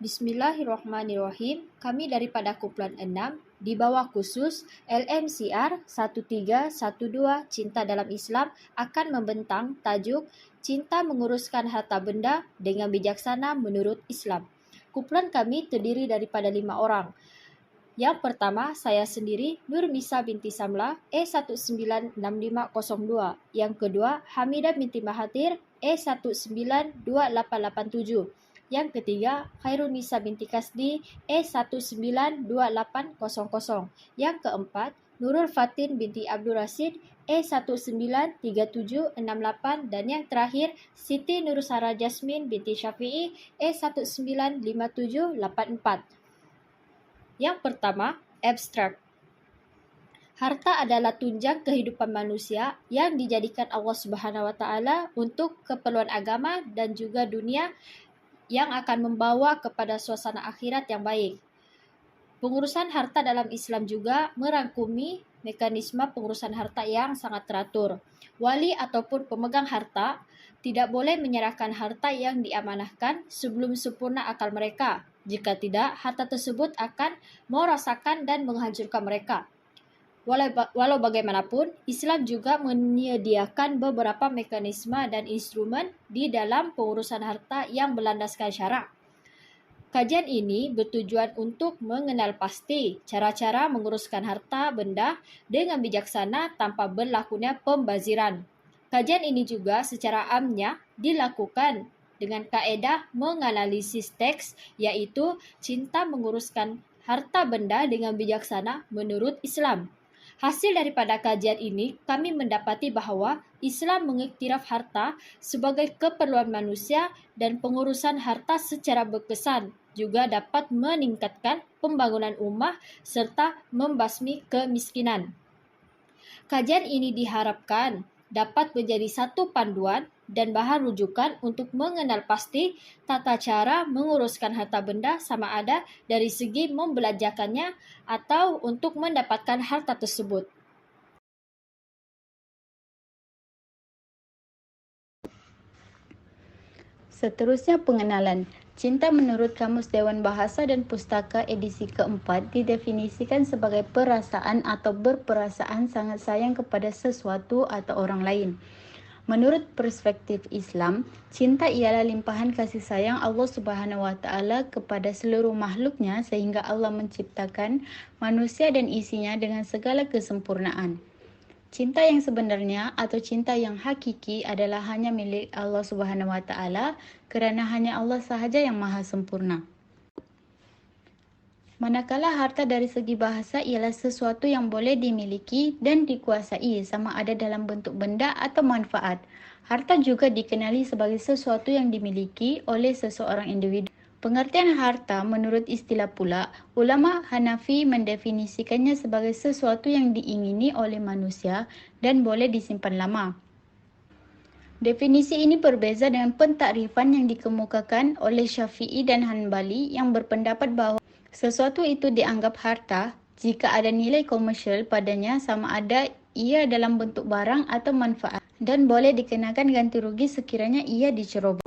Bismillahirrahmanirrahim. Kami daripada kumpulan 6 di bawah khusus LMCR 1312 Cinta dalam Islam akan membentang tajuk Cinta menguruskan harta benda dengan bijaksana menurut Islam. Kumpulan kami terdiri daripada 5 orang. Yang pertama, saya sendiri, Nur Misa binti Samla, E196502. Yang kedua, Hamidah binti Mahathir, E192887. Yang ketiga, Khairul Nisa binti Kasdi, E192800. Yang keempat, Nurul Fatin binti Abdul Rashid, E193768. Dan yang terakhir, Siti Nurusara Jasmine binti Syafi'i, E195784. Yang pertama, abstrak. Harta adalah tunjang kehidupan manusia yang dijadikan Allah Subhanahu wa taala untuk keperluan agama dan juga dunia yang akan membawa kepada suasana akhirat yang baik. Pengurusan harta dalam Islam juga merangkumi mekanisme pengurusan harta yang sangat teratur. Wali ataupun pemegang harta tidak boleh menyerahkan harta yang diamanahkan sebelum sempurna akal mereka. Jika tidak, harta tersebut akan merosakan dan menghancurkan mereka. Walau bagaimanapun, Islam juga menyediakan beberapa mekanisme dan instrumen di dalam pengurusan harta yang berlandaskan syarak. Kajian ini bertujuan untuk mengenal pasti cara-cara menguruskan harta benda dengan bijaksana tanpa berlakunya pembaziran. Kajian ini juga secara amnya dilakukan dengan kaedah menganalisis teks, yaitu cinta menguruskan harta benda dengan bijaksana menurut Islam. Hasil daripada kajian ini, kami mendapati bahawa Islam mengiktiraf harta sebagai keperluan manusia dan pengurusan harta secara berkesan juga dapat meningkatkan pembangunan ummah serta membasmi kemiskinan. Kajian ini diharapkan dapat menjadi satu panduan dan bahan rujukan untuk mengenal pasti tata cara menguruskan harta benda sama ada dari segi membelanjakannya atau untuk mendapatkan harta tersebut. Seterusnya pengenalan. Cinta menurut Kamus Dewan Bahasa dan Pustaka edisi keempat didefinisikan sebagai perasaan atau berperasaan sangat sayang kepada sesuatu atau orang lain. Menurut perspektif Islam, cinta ialah limpahan kasih sayang Allah Subhanahu wa taala kepada seluruh makhluknya sehingga Allah menciptakan manusia dan isinya dengan segala kesempurnaan. Cinta yang sebenarnya atau cinta yang hakiki adalah hanya milik Allah Subhanahu wa taala kerana hanya Allah sahaja yang maha sempurna. Manakala harta dari segi bahasa ialah sesuatu yang boleh dimiliki dan dikuasai sama ada dalam bentuk benda atau manfaat. Harta juga dikenali sebagai sesuatu yang dimiliki oleh seseorang individu. Pengertian harta menurut istilah pula, ulama Hanafi mendefinisikannya sebagai sesuatu yang diingini oleh manusia dan boleh disimpan lama. Definisi ini berbeza dengan pentakrifan yang dikemukakan oleh Syafi'i dan Hanbali yang berpendapat bahawa sesuatu itu dianggap harta jika ada nilai komersial padanya sama ada ia dalam bentuk barang atau manfaat dan boleh dikenakan ganti rugi sekiranya ia diceroboh.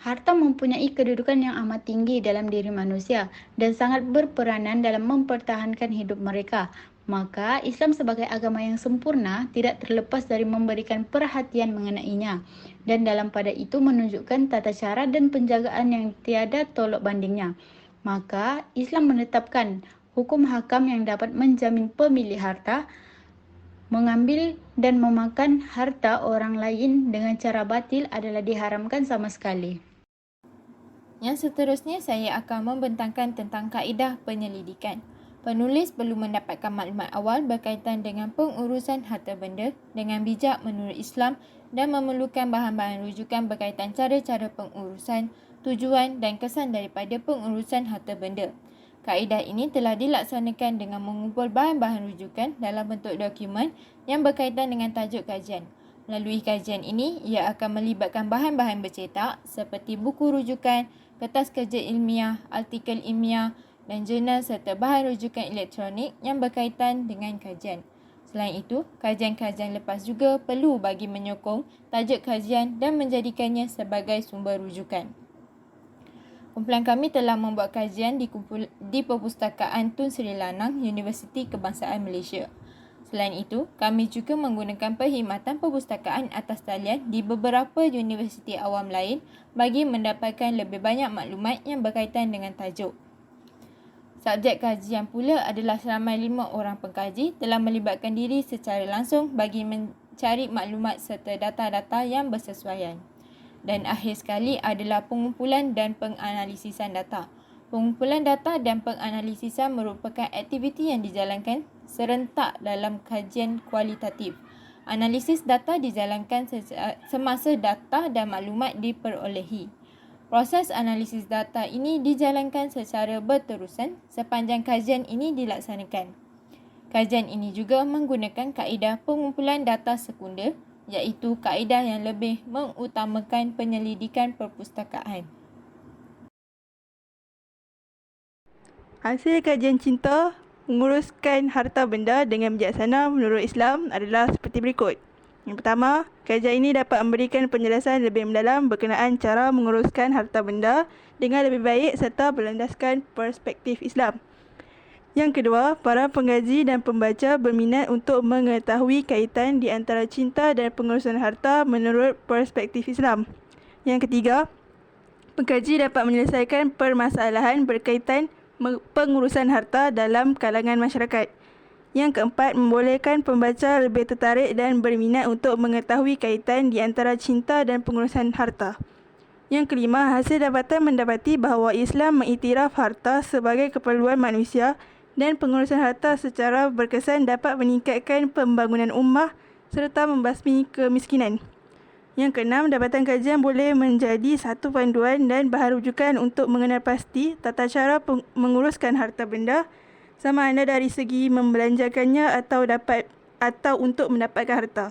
Harta mempunyai kedudukan yang amat tinggi dalam diri manusia dan sangat berperanan dalam mempertahankan hidup mereka. Maka Islam sebagai agama yang sempurna tidak terlepas dari memberikan perhatian mengenainya dan dalam pada itu menunjukkan tata cara dan penjagaan yang tiada tolok bandingnya. Maka Islam menetapkan hukum hakam yang dapat menjamin pemilik harta mengambil dan memakan harta orang lain dengan cara batil adalah diharamkan sama sekali. Yang seterusnya saya akan membentangkan tentang kaedah penyelidikan. Penulis perlu mendapatkan maklumat awal berkaitan dengan pengurusan harta benda dengan bijak menurut Islam dan memerlukan bahan-bahan rujukan berkaitan cara-cara pengurusan, tujuan dan kesan daripada pengurusan harta benda. Kaedah ini telah dilaksanakan dengan mengumpul bahan-bahan rujukan dalam bentuk dokumen yang berkaitan dengan tajuk kajian. Melalui kajian ini, ia akan melibatkan bahan-bahan bercetak seperti buku rujukan, kertas kerja ilmiah, artikel ilmiah dan jurnal serta bahan rujukan elektronik yang berkaitan dengan kajian. Selain itu, kajian-kajian lepas juga perlu bagi menyokong tajuk kajian dan menjadikannya sebagai sumber rujukan. Kumpulan kami telah membuat kajian di Perpustakaan Tun Sri Lanang, Universiti Kebangsaan Malaysia. Selain itu, kami juga menggunakan perkhidmatan perpustakaan atas talian di beberapa universiti awam lain bagi mendapatkan lebih banyak maklumat yang berkaitan dengan tajuk. Subjek kajian pula adalah seramai 5 orang pengkaji telah melibatkan diri secara langsung bagi mencari maklumat serta data-data yang bersesuaian. Dan akhir sekali adalah pengumpulan dan penganalisisan data. Pengumpulan data dan penganalisisan merupakan aktiviti yang dijalankan serentak dalam kajian kualitatif. Analisis data dijalankan semasa data dan maklumat diperolehi. Proses analisis data ini dijalankan secara berterusan sepanjang kajian ini dilaksanakan. Kajian ini juga menggunakan kaedah pengumpulan data sekunder, iaitu kaedah yang lebih mengutamakan penyelidikan perpustakaan. Hasil kajian cinta menguruskan harta benda dengan bijaksana menurut Islam adalah seperti berikut. Yang pertama, kajian ini dapat memberikan penjelasan lebih mendalam berkenaan cara menguruskan harta benda dengan lebih baik serta berlandaskan perspektif Islam. Yang kedua, para pengkaji dan pembaca berminat untuk mengetahui kaitan di antara cinta dan pengurusan harta menurut perspektif Islam. Yang ketiga, pengkaji dapat menyelesaikan permasalahan berkaitan pengurusan harta dalam kalangan masyarakat. Yang keempat, membolehkan pembaca lebih tertarik dan berminat untuk mengetahui kaitan di antara cinta dan pengurusan harta. Yang kelima, hasil dapatan mendapati bahawa Islam mengiktiraf harta sebagai keperluan manusia dan pengurusan harta secara berkesan dapat meningkatkan pembangunan ummah serta membasmi kemiskinan. Yang keenam, dapatan kajian boleh menjadi satu panduan dan bahan rujukan untuk mengenal pasti tata cara menguruskan harta benda, sama ada dari segi membelanjakannya atau untuk mendapatkan harta.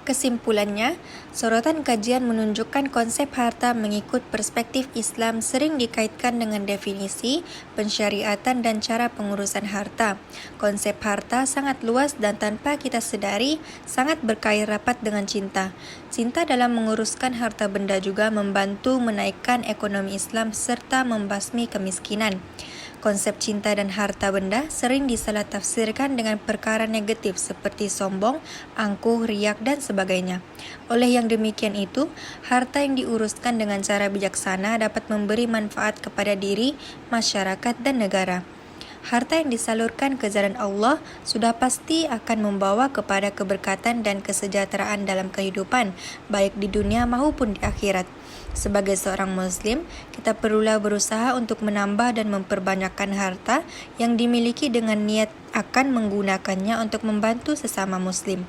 Kesimpulannya, sorotan kajian menunjukkan konsep harta mengikut perspektif Islam sering dikaitkan dengan definisi, pensyariatan dan cara pengurusan harta. Konsep harta sangat luas dan tanpa kita sedari, sangat berkait rapat dengan cinta. Cinta dalam menguruskan harta benda juga membantu menaikkan ekonomi Islam serta membasmi kemiskinan. Konsep cinta dan harta benda sering disalah tafsirkan dengan perkara negatif seperti sombong, angkuh, riak dan sebagainya. Oleh yang demikian itu, harta yang diuruskan dengan cara bijaksana dapat memberi manfaat kepada diri, masyarakat dan negara. Harta yang disalurkan ke jalan Allah sudah pasti akan membawa kepada keberkatan dan kesejahteraan dalam kehidupan, baik di dunia maupun di akhirat. Sebagai seorang Muslim, kita perlulah berusaha untuk menambah dan memperbanyakkan harta yang dimiliki dengan niat akan menggunakannya untuk membantu sesama Muslim.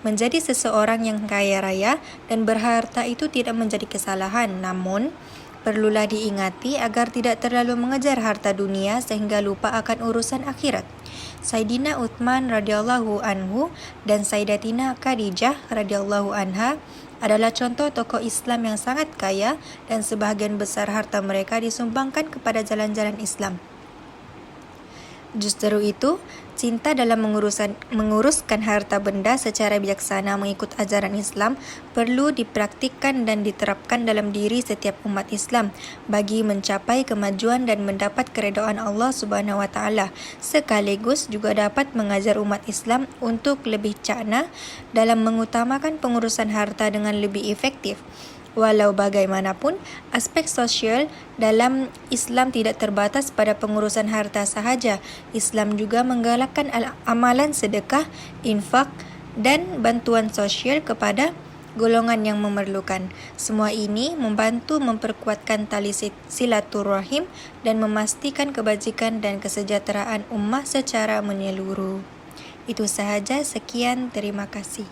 Menjadi seseorang yang kaya raya dan berharta itu tidak menjadi kesalahan, namun perlulah diingati agar tidak terlalu mengejar harta dunia sehingga lupa akan urusan akhirat. Sayyidina Uthman radhiyallahu anhu dan Sayyidatina Khadijah radhiyallahu anha adalah contoh tokoh Islam yang sangat kaya dan sebahagian besar harta mereka disumbangkan kepada jalan-jalan Islam. Justru itu, cinta dalam menguruskan harta benda secara bijaksana mengikut ajaran Islam perlu dipraktikkan dan diterapkan dalam diri setiap umat Islam bagi mencapai kemajuan dan mendapat keredaan Allah Subhanahu wa taala, sekaligus juga dapat mengajar umat Islam untuk lebih cakna dalam mengutamakan pengurusan harta dengan lebih efektif. Walau bagaimanapun, aspek sosial dalam Islam tidak terbatas pada pengurusan harta sahaja. Islam juga menggalakkan amalan sedekah, infak dan bantuan sosial kepada golongan yang memerlukan. Semua ini membantu memperkuatkan tali silaturahim dan memastikan kebajikan dan kesejahteraan ummah secara menyeluruh. Itu sahaja, sekian, terima kasih.